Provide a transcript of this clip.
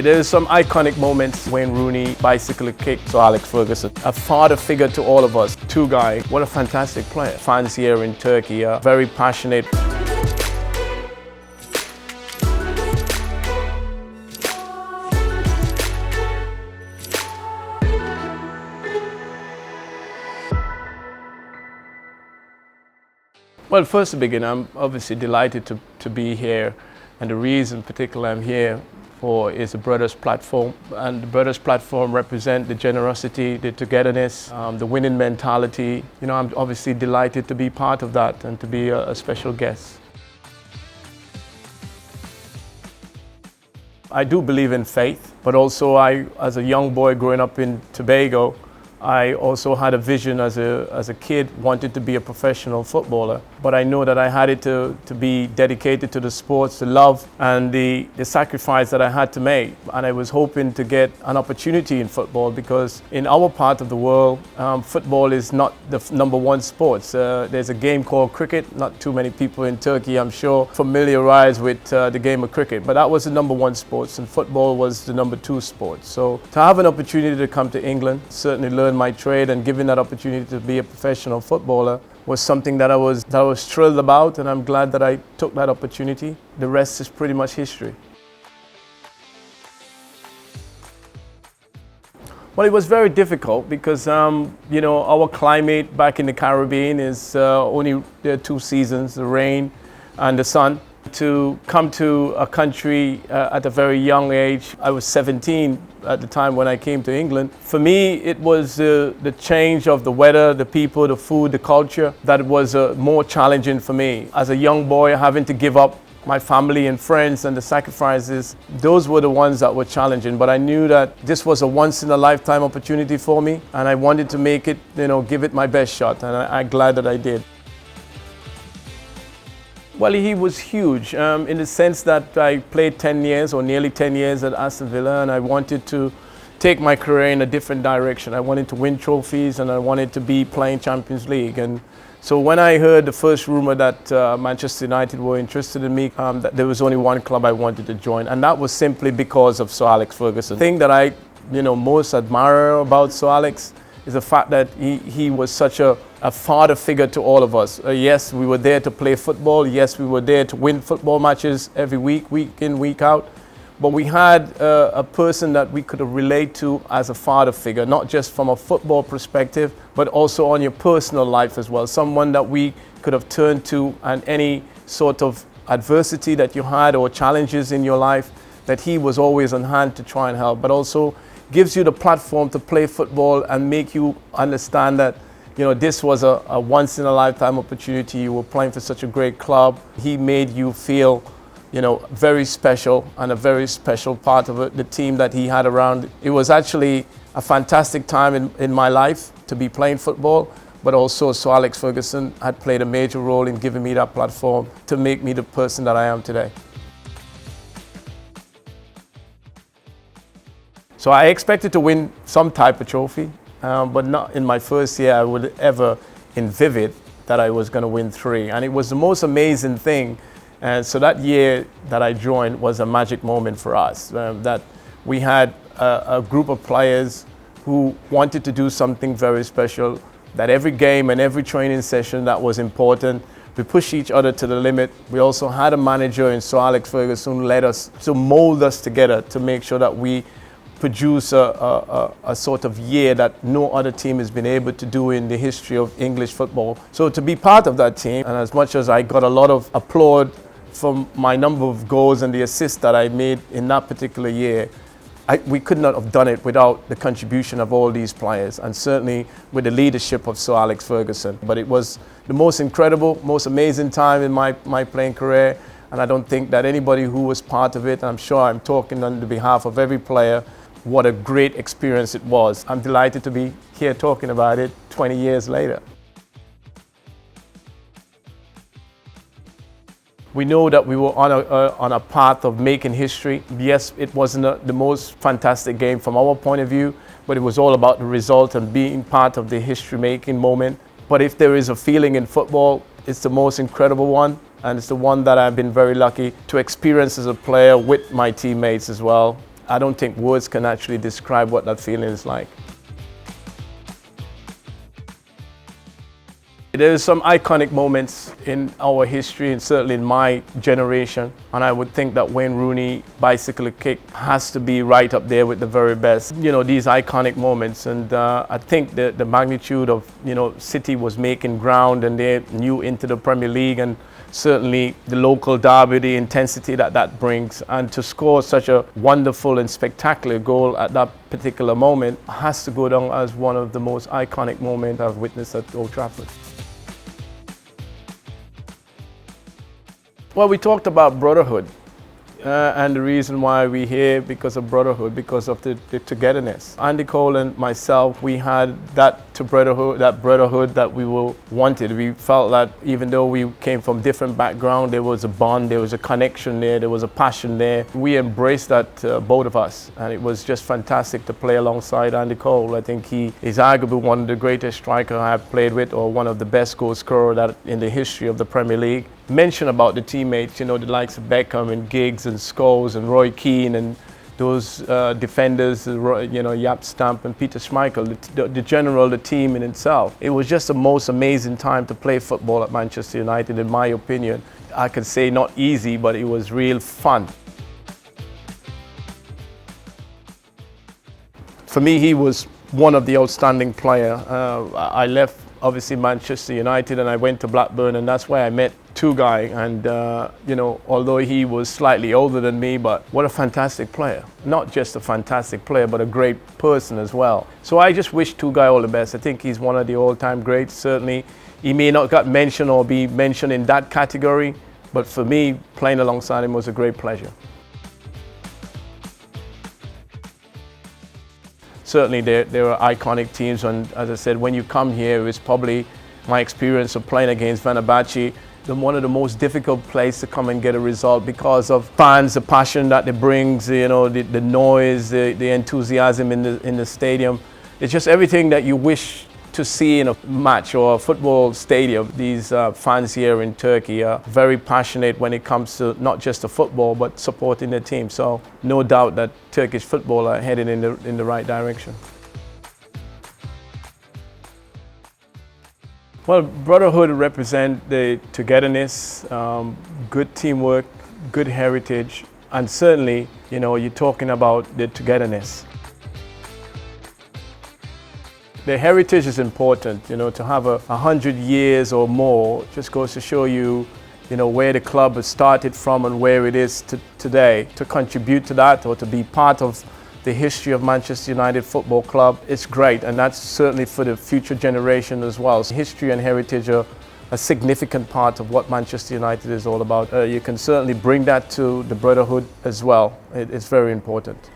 There are some iconic moments. Wayne Rooney bicycle kick, Sir Alex Ferguson. A father figure to all of us. Tugay, what a fantastic player. Fans here in Turkey are very passionate. Well, first to begin, I'm obviously delighted to be here, and the reason particularly I'm here for is the Brothers Platform. And the Brothers Platform represent the generosity, the togetherness, the winning mentality. You know, I'm obviously delighted to be part of that and to be a special guest. I do believe in faith, but also as a young boy growing up in Tobago, I also had a vision as a kid, wanted to be a professional footballer. But I know that I had it to be dedicated to the sports, the love and the sacrifice that I had to make. And I was hoping to get an opportunity in football because in our part of the world, football is not the number one sport. There's a game called cricket. Not too many people in Turkey, I'm sure, familiarized with the game of cricket. But that was the number one sport, and football was the number two sport. So to have an opportunity to come to England, certainly learn my trade and given that opportunity to be a professional footballer was something that I was thrilled about, and I'm glad that I took that opportunity. The rest is pretty much history. Well, it was very difficult because you know, our climate back in the Caribbean is only there are 2 seasons, the rain and the sun. To come to a country at a very young age, I was 17 at the time when I came to England. For me, it was the change of the weather, the people, the food, the culture that was more challenging for me. As a young boy, having to give up my family and friends and the sacrifices, those were the ones that were challenging. But I knew that this was a once-in-a-lifetime opportunity for me, and I wanted to make it, you know, give it my best shot, and I'm glad that I did. Well, he was huge in the sense that I played 10 years or nearly 10 years at Aston Villa, and I wanted to take my career in a different direction. I wanted to win trophies and I wanted to be playing Champions League. And so when I heard the first rumor that Manchester United were interested in me, that there was only one club I wanted to join, and that was simply because of Sir Alex Ferguson. The thing that I most admire about Sir Alex is the fact that he was such a father figure to all of us. Yes, we were there to play football. Yes, we were there to win football matches every week, week in, week out. But we had a person that we could relate to as a father figure, not just from a football perspective, but also on your personal life as well. Someone that we could have turned to, and any sort of adversity that you had or challenges in your life, that he was always on hand to try and help, but also gives you the platform to play football and make you understand that, you know, this was a once-in-a-lifetime opportunity. You were playing for such a great club. He made you feel, you know, very special and a very special part of it, the team that he had around. It was actually a fantastic time in my life to be playing football, but also Sir Alex Ferguson had played a major role in giving me that platform to make me the person that I am today. So I expected to win some type of trophy, but not in my first year I would ever envisage that I was going to win 3. And it was the most amazing thing. And so that year that I joined was a magic moment for us, that we had a group of players who wanted to do something very special, that every game and every training session that was important. We pushed each other to the limit. We also had a manager in Sir Alex Ferguson who led us to mold us together to make sure that we produce a sort of year that no other team has been able to do in the history of English football. So to be part of that team, and as much as I got a lot of applaud from my number of goals and the assists that I made in that particular year, we could not have done it without the contribution of all these players, and certainly with the leadership of Sir Alex Ferguson. But it was the most incredible, most amazing time in my playing career, and I don't think that anybody who was part of it, I'm sure I'm talking on the behalf of every player, what a great experience it was. I'm delighted to be here talking about it 20 years later. We know that we were on a path of making history. Yes, it wasn't the most fantastic game from our point of view, but it was all about the result and being part of the history-making moment. But if there is a feeling in football, it's the most incredible one, and it's the one that I've been very lucky to experience as a player with my teammates as well. I don't think words can actually describe what that feeling is like. There are some iconic moments in our history and certainly in my generation, and I would think that Wayne Rooney bicycle kick has to be right up there with the very best. You know, these iconic moments, and I think the magnitude of, you know, City was making ground and they're new into the Premier League, and certainly the local derby, the intensity that that brings, and to score such a wonderful and spectacular goal at that particular moment has to go down as one of the most iconic moments I've witnessed at Old Trafford. Well, we talked about brotherhood, and the reason why we're here because of brotherhood, because of the togetherness. Andy Cole and myself, we had that brotherhood that we wanted. We felt that even though we came from different backgrounds, there was a bond, there was a connection there was a passion there. We embraced that, both of us, and it was just fantastic to play alongside Andy Cole. I think he is arguably one of the greatest strikers I've played with, or one of the best goal scorers in the history of the Premier League. Mention about the teammates, you know, the likes of Beckham and Giggs and Scholes and Roy Keane and those defenders, you know, Jaap Stamp and Peter Schmeichel, the team in itself. It was just the most amazing time to play football at Manchester United, in my opinion. I could say not easy, but it was real fun. For me, he was one of the outstanding players. I left, obviously, Manchester United and I went to Blackburn, and that's where I met Tugay, and you know, although he was slightly older than me, but what a fantastic player. Not just a fantastic player, but a great person as well. So I just wish Tugay all the best. I think he's one of the all-time greats. Certainly, he may not got mentioned or be mentioned in that category, but for me, playing alongside him was a great pleasure. Certainly, there are iconic teams, and as I said, when you come here, it's probably my experience of playing against Fenerbahce, one of the most difficult places to come and get a result because of fans, the passion that it brings, you know, the noise, the enthusiasm in the stadium. It's just everything that you wish to see in a match or a football stadium. These fans here in Turkey are very passionate when it comes to not just the football, but supporting their team. So no doubt that Turkish football are heading in the right direction. Well, brotherhood represents the togetherness, good teamwork, good heritage, and certainly, you know, you're talking about the togetherness. The heritage is important, you know, to have 100 years or more just goes to show you, you know, where the club has started from and where it is today. To contribute to that or to be part of the history of Manchester United Football Club, it's great, and that's certainly for the future generation as well. So history and heritage are a significant part of what Manchester United is all about. You can certainly bring that to the brotherhood as well. It's very important.